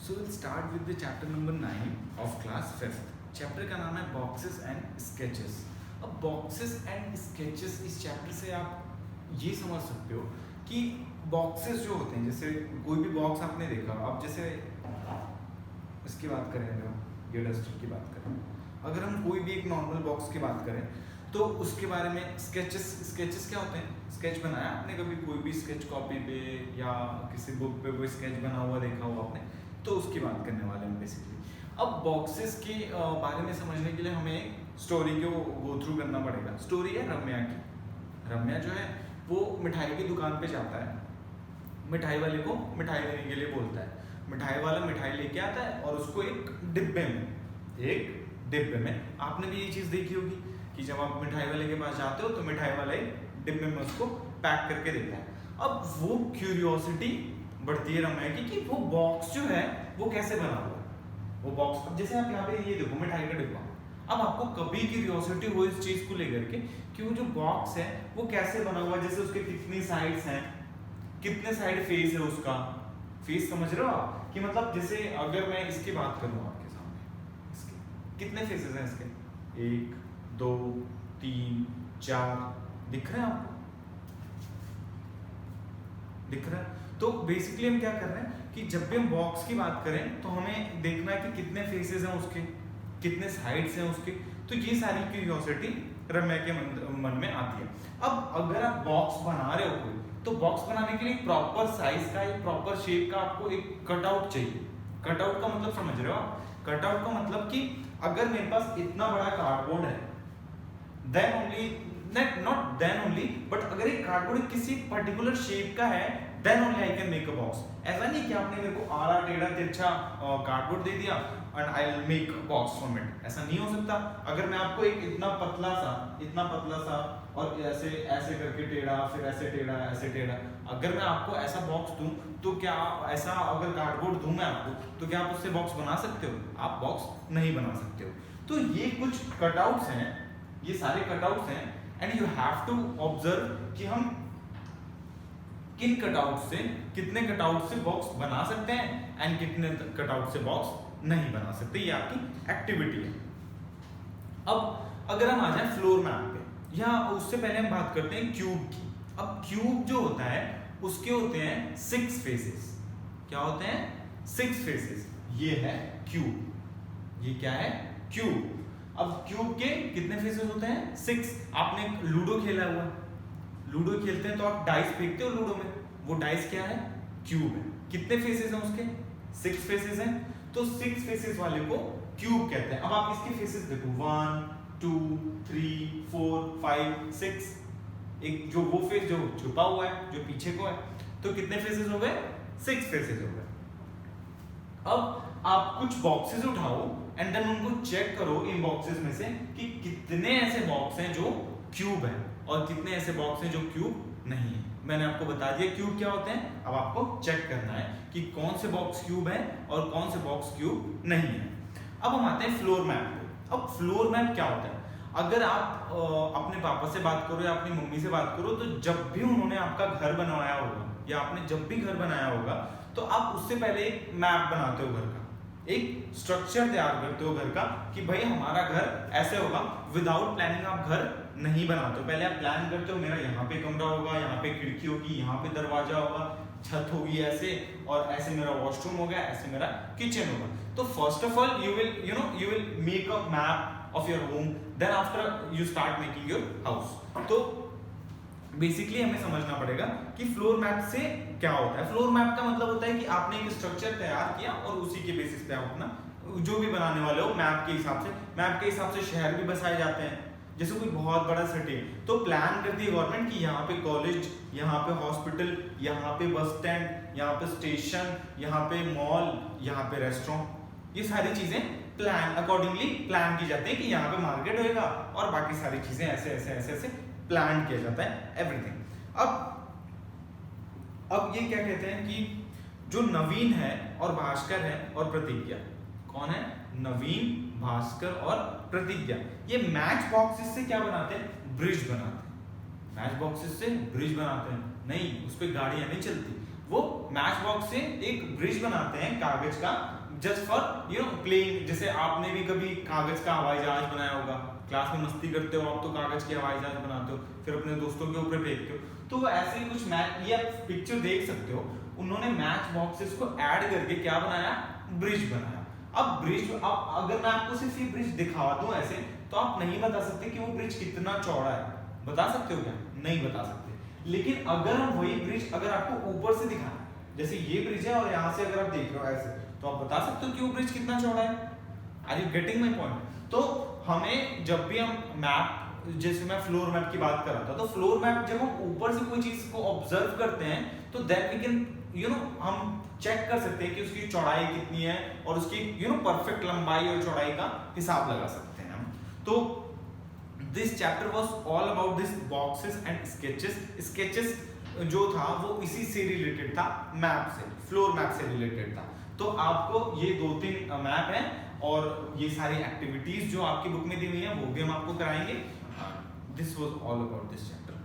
So we'll start with the chapter number 9 of class 5th. Chapter का नाम है boxes and sketches. अब boxes and sketches इस chapter से आप ये समझ सकते हो कि बॉक्सेस जो होते हैं, जैसे कोई भी बॉक्स आपने देखा, अब जैसे इसकी बात करें, ये डस्टर की बात करें, अगर हम कोई भी एक नॉर्मल बॉक्स की बात करें तो उसके बारे में स्केचेस क्या होते हैं. स्केच बनाया आपने कभी, कोई भी स्केच कॉपी पे या किसी बुक पे कोई स्केच बना हुआ देखा हुआ आपने, तो उसकी बात करने वाले हैं बेसिकली. अब बॉक्सेस के बारे में समझने के लिए हमें स्टोरी को गो थ्रू करना पड़ेगा. स्टोरी है रम्या की. रम्या जो है वो मिठाई की दुकान पे जाता है, मिठाई वाले को मिठाई लेने के लिए बोलता है. मिठाई वाला मिठाई लेके आता है और उसको एक डिब्बे में आपने भी ये चीज़ देखी होगी कि जब आप मिठाई वाले के पास जाते हो तो मिठाई वाला एक डिब्बे में उसको पैक करके देता है. अब वो क्यूरियोसिटी बढ़ती है रम्या की कि वो बॉक्स जो है वो कैसे बना हुआ है. वो बॉक्स, जैसे आप यहाँ पे ये देखो मिठाई का डिब्बा, अब आपको कभी क्यूरियोसिटी हो इस चीज़ को लेकर के कि वो जो बॉक्स है वो कैसे बना हुआ है, जैसे उसके कितनी साइड्स हैं, कितने साइड फेस है उसका. फेस समझ रहे हो आप कि मतलब जैसे अगर मैं इसकी बात करूँ आपके सामने, इसके कितने फेसेस हैं इसके, 1 2 3 4 दिख रहे हैं आपको, दिख रहा है. तो बेसिकली हम क्या कर रहे हैं कि जब भी हम बॉक्स की बात करें तो हमें देखना है कि कितने फेसेस हैं उसके, कितने साइड्स हैं उसके. तो ये सारी क्यूरियोसिटी रम्या के मन में आती है. अब अगर आप बॉक्स बना रहे हो कोई, तो बॉक्स बनाने के लिए एक प्रॉपर साइज का, एक प्रॉपर शेप का आपको एक कटआउट चाहिए. कटआउट का मतलब समझ रहे हो आप. कटआउट का मतलब कि अगर मेरे पास इतना बड़ा कार्डबोर्ड है, then only, not then only, but अगर एक कार्डबोर्ड किसी पर्टिकुलर शेप का है, then only I can make a box. ऐसा नहीं कि आपने मेरे को आड़ा टेढ़ा तिरछा कार्डबोर्ड दे दिया and I will make a box from it. ऐसा नहीं हो सकता. अगर मैं आपको एक इतना पतला सा और ऐसे ऐसे करके टेढ़ा, फिर ऐसे टेढ़ा, ऐसे टेढ़ा, अगर मैं आपको ऐसा बॉक्स दूं तो क्या ऐसा अगर कार्डबोर्ड दूं मैं आपको, तो क्या आप उससे बॉक्स बना सकते हो? आप बॉक्स नहीं बना सकते हो. तो ये कुछ कटआउट्स हैं, ये सारे कटआउट्स हैं and you have to observe कि हम किन कटआउट से, कितने कटआउट से बॉक्स बना सकते हैं एंड कितने कटआउट से बॉक्स नहीं बना सकते. ये आपकी एक्टिविटी है. अब अगर हम आ जाए फ्लोर मैप पे, या उससे पहले हम बात करते हैं क्यूब की. अब क्यूब जो होता है उसके होते हैं 6 फेसेस. क्या होते हैं? 6 फेसेस. ये है क्यूब. ये क्या है? क्यूब. अब क्यूब के कितने फेसेस होते हैं? 6. आपने लूडो खेला हुआ, लूडो खेलते हैं तो आप डाइस फेंकते हो लूडो में, वो डाइस क्या है? क्यूब है. कितने फेसेस हैं उसके? 6 फेसेस हैं. तो 6 फेसेस वाले को क्यूब कहते हैं. अब आप इसके फेसेस देखो, 1 2 3 4 5 6. एक जो वो फेस जो छुपा हुआ है, जो पीछे को है, तो कितने फेसेस हो गए? 6 फेसेस हो गए. अब आप कुछ बॉक्सेस उठाओ एंड देन उनको चेक करो इन बॉक्सेस में से कि कितने ऐसे बॉक्स हैं जो क्यूब है और कितने ऐसे बॉक्स हैं जो क्यूब नहीं है. मैंने आपको बता दिया क्यूब क्या होते हैं. अब आपको चेक करना है कि कौन से बॉक्स क्यूब है और कौन से बॉक्स क्यूब नहीं है. अब हम आते हैं फ्लोर मैप पे. अब फ्लोर मैप क्या होता है? अगर आप अपने पापा से बात करो या अपनी मम्मी से बात करो, तो जब भी उन्होंने आपका घर बनवाया होगा या आपने जब भी घर बनाया होगा, तो आप उससे पहले एक मैप बनाते हो घर का, एक स्ट्रक्चर तैयार करते हो घर का कि भाई हमारा घर ऐसे होगा. विदाउट प्लानिंग आप घर नहीं बनाते हो. पहले आप प्लान करते हो, मेरा यहाँ पे कमरा होगा, यहाँ पे खिड़की होगी, यहाँ पे दरवाजा होगा, छत होगी ऐसे, और ऐसे मेरा वॉशरूम होगा, ऐसे मेरा किचन होगा. तो first of all you will make a map of your home, then after you start making your house. तो बेसिकली हमें समझना पड़ेगा कि फ्लोर मैप से क्या होता है. फ्लोर मैप का मतलब होता है कि आपने एक स्ट्रक्चर तैयार किया और उसी के बेसिस पे आप अपना जो भी बनाने वाले हो मैप के हिसाब से शहर भी बसाए जाते हैं. जैसे कोई बहुत बड़ा सिटी है तो प्लान करती है गवर्नमेंट कि यहाँ पे कॉलेज, यहाँ पे हॉस्पिटल, यहाँ पे बस स्टैंड, यहाँ पे स्टेशन, यहाँ पे मॉल, यहाँ पे रेस्टोरेंट, ये सारी चीजें प्लान अकॉर्डिंगली प्लान की जाती है कि यहाँ पे मार्केट होएगा और बाकी सारी चीजें ऐसे ऐसे ऐसे ऐसे प्लान किया जाता है एवरीथिंग. अब ये क्या कहते हैं कि जो नवीन है और भास्कर है और प्रतिज्ञा, कौन है? नवीन, भास्कर और प्रतिज्ञा. ये मैच बॉक्सेस से क्या बनाते हैं? ब्रिज बनाते हैं. मैच बॉक्सेस से ब्रिज बनाते हैं. नहीं, उस पर गाड़ियां नहीं चलती, वो मैच बॉक्स से एक ब्रिज बनाते हैं कागज का, जस्ट फॉर प्लेइंग। जैसे आपने भी कभी कागज का हवाई जहाज बनाया होगा, क्लास में मस्ती करते हो आप तो कागज के हवाई जहाज बनाते हो, फिर अपने दोस्तों के ऊपर फेंकते हो। तो ऐसे ही कुछ मैच, ये आप पिक्चर देख सकते हो, उन्होंने मैच बॉक्सेस को ऐड करके क्या बनाया, ब्रिज बनाया। अब ब्रिज, अब अगर मैं आपको सिर्फ ये ब्रिज दिखा दूं ऐसे, तो आप नहीं बता सकते कि वो ब्रिज कितना चौड़ा है। बता सकते हो क्या? नहीं बता सकते। लेकिन अगर हम वही ब्रिज अगर आपको ऊपर से दिखाएं, जैसे ये ब्रिज है और यहाँ से अगर आप देख रहे हो ऐसे, तो आप बता सकते हो कि वो ब्रिज कितना चौड़ा है। Are you getting my point? तो हमें जब भी हम मैप, जैसे मैं फ्लोर मैप की बात कर रहा था, तो फ्लोर मैप जब हम ऊपर से कोई चीज को ऑब्जर्व करते हैं, तो देन वी कैन हम चेक कर सकते हैं कि उसकी चौड़ाई कितनी है, और उसकी परफेक्ट लंबाई और चौड़ाई का हिसाब लगा सकते हैं हम। तो this chapter was all about this boxes and sketches. Sketches जो था वो इसी से रिलेटेड था, मैप से, फ्लोर मैप से रिलेटेड था। तो आपको ये 2-3 मैप हैं, और ये सारी एक्टिविटीज जो आपकी बुक में दी हुई है वो भी हम आपको कराएंगे। This was all about this chapter.